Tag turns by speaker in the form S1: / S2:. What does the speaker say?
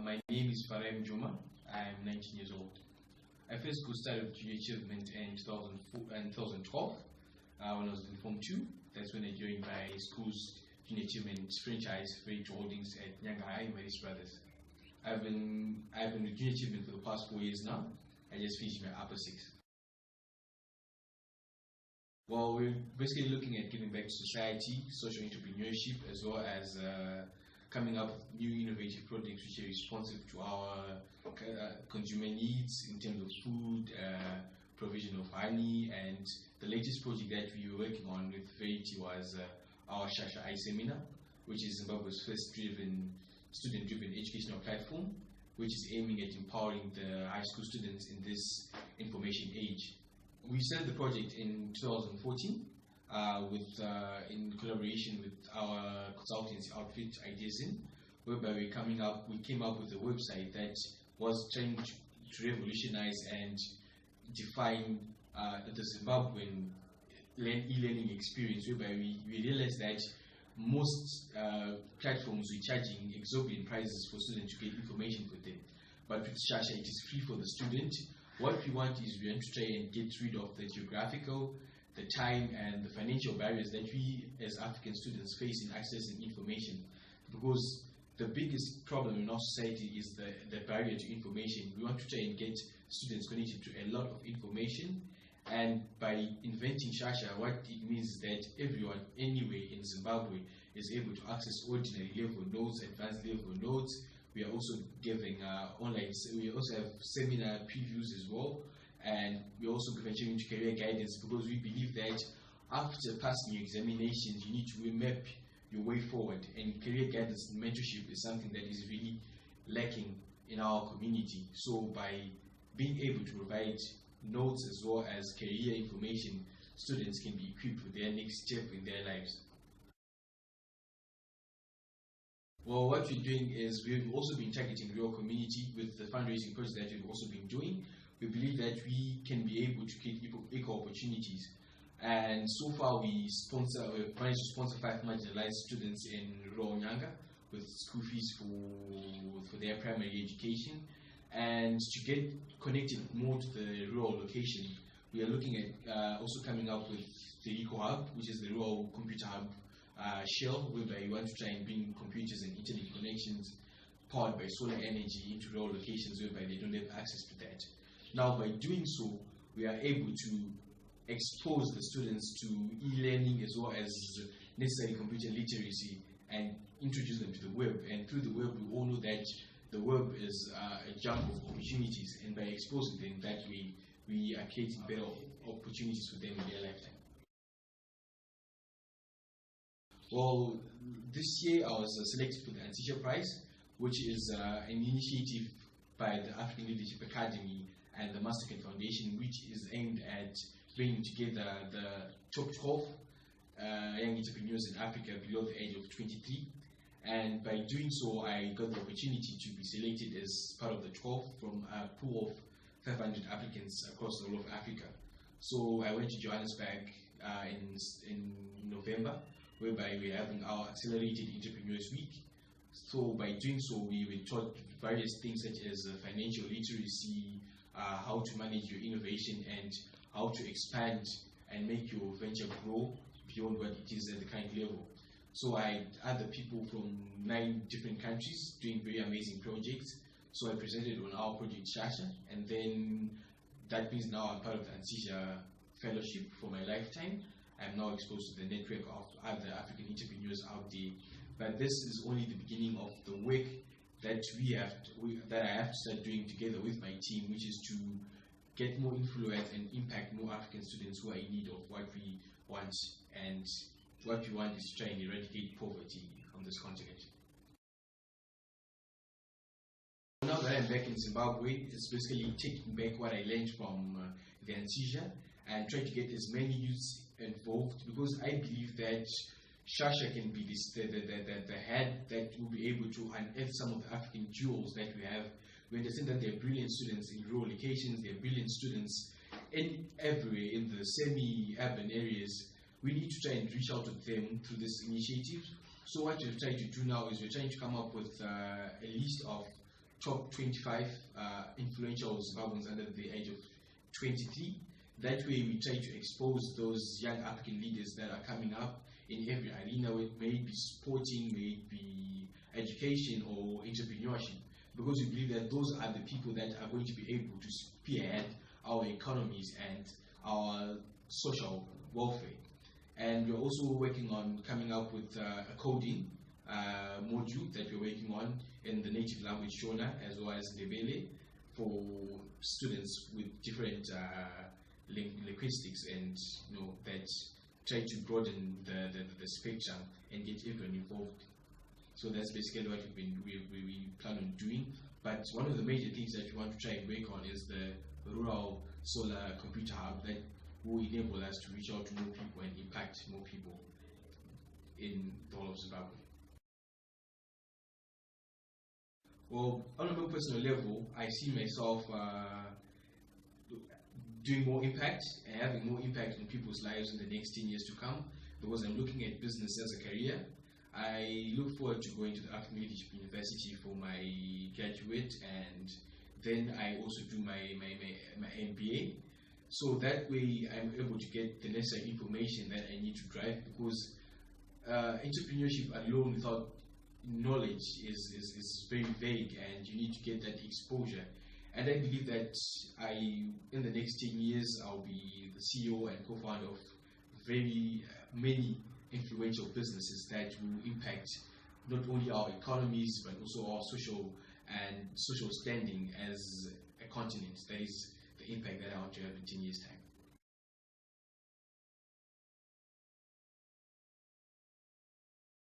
S1: My name is Farai Munjoma. I'm 19 years old. I first started junior achievement in 2012 when I was in Form 2. That's when I joined my school's junior achievement franchise, Farai Holdings at Nyanga High, my brothers. I've been with junior achievement for the past 4 years now. I just finished my upper 6. Well, we're basically looking at giving back to society, social entrepreneurship, as well as coming up with new innovative products which are responsive to our consumer needs in terms of food, provision of honey, and the latest project that we were working on with Verity was our Shasha I Seminar, which is Zimbabwe's first student-driven educational platform, which is aiming at empowering the high school students in this information age. We started the project in 2014 in collaboration with our consultancy outfit, JAZ, whereby we came up with a website that was trying to revolutionize and define the Zimbabwean e-learning experience, whereby we realized that most platforms were charging exorbitant prices for students to get information for them. But with Shasha, it is free for the student. What we want is we want to try and get rid of the geographical, the time, and the financial barriers that we as African students face in accessing information. Because the biggest problem in our society is the barrier to information. We want to try and get students connected to a lot of information. And by inventing Shasha, what it means is that everyone, anywhere in Zimbabwe, is able to access ordinary level notes, advanced level notes. We are also giving online, we also have seminar previews as well, and we also venturing into career guidance, because we believe that after passing your examinations, you need to remap your way forward, and career guidance and mentorship is something that is really lacking in our community. So by being able to provide notes as well as career information, students can be equipped with their next step in their lives. Well, what we're doing is we've also been targeting the real community with the fundraising process that we've also been doing. We believe that we can be able to create equal opportunities. And so far we managed to sponsor 5 marginalized students in rural Nyanga with school fees for their primary education. And to get connected more to the rural location, we are looking at also coming up with the Eco Hub, which is the rural computer hub shell, whereby we want to try and bring computers and internet connections powered by solar energy into rural locations whereby they don't have access to that. Now, by doing so, we are able to expose the students to e-learning as well as necessary computer literacy and introduce them to the web. And through the web, we all know that the web is a jump of opportunities, and by exposing them that way, we are creating better opportunities for them in their lifetime. Well, this year I was selected for the Anzisha Prize, which is an initiative by the African Leadership Academy and the Mastercard Foundation, which is aimed at bringing together the top 12 young entrepreneurs in Africa below the age of 23. And by doing so, I got the opportunity to be selected as part of the 12 from a pool of 500 applicants across the whole of Africa. So I went to Johannesburg in November, whereby we're having our Accelerated Entrepreneurs Week. So by doing so, we were taught various things such as financial literacy, how to manage your innovation, and how to expand and make your venture grow beyond what it is at the current level. So I had other people from 9 different countries doing very amazing projects. So I presented on our project Shasha, and then that means now I'm part of the Anzisha Fellowship for my lifetime. I'm now exposed to the network of other African entrepreneurs out there. But this is only the beginning of the work that I have to start doing together with my team, which is to get more influence and impact more African students who are in need of what we want. And what we want is to try and eradicate poverty on this continent. Now that I'm back in Zimbabwe, it's basically taking back what I learned from the Anzisha and try to get as many youths involved, because I believe that Shasha can be the head that will be able to unearth some of the African jewels that we have. We understand that there are brilliant students in rural locations, there are brilliant students everywhere in the semi-urban areas. We need to try and reach out to them through this initiative. So what we're trying to do now is we're trying to come up with a list of top 25 influential Zimbabweans under the age of 23. That way we try to expose those young African leaders that are coming up in every arena, may it be sporting, may it be education or entrepreneurship, because we believe that those are the people that are going to be able to spearhead our economies and our social welfare. And we're also working on coming up with a coding module that we're working on in the native language Shona as well as Ndebele for students with different linguistics, and that try to broaden the spectrum and get everyone involved. So that's basically what we plan on doing. But one of the major things that we want to try and work on is the rural solar computer hub that will enable us to reach out to more people and impact more people in the whole of Zimbabwe. Well, on a more personal level, I see myself doing more impact and having more impact on people's lives in the next 10 years to come, because I'm looking at business as a career. I look forward to going to the African Leadership University for my graduate, and then I also do my MBA. So that way I'm able to get the necessary information that I need to drive, because entrepreneurship alone without knowledge is very vague, and you need to get that exposure. And I believe that in the next 10 years, I'll be the CEO and co-founder of very many influential businesses that will impact not only our economies, but also our social standing as a continent. That is the impact that I want to have in 10 years' time.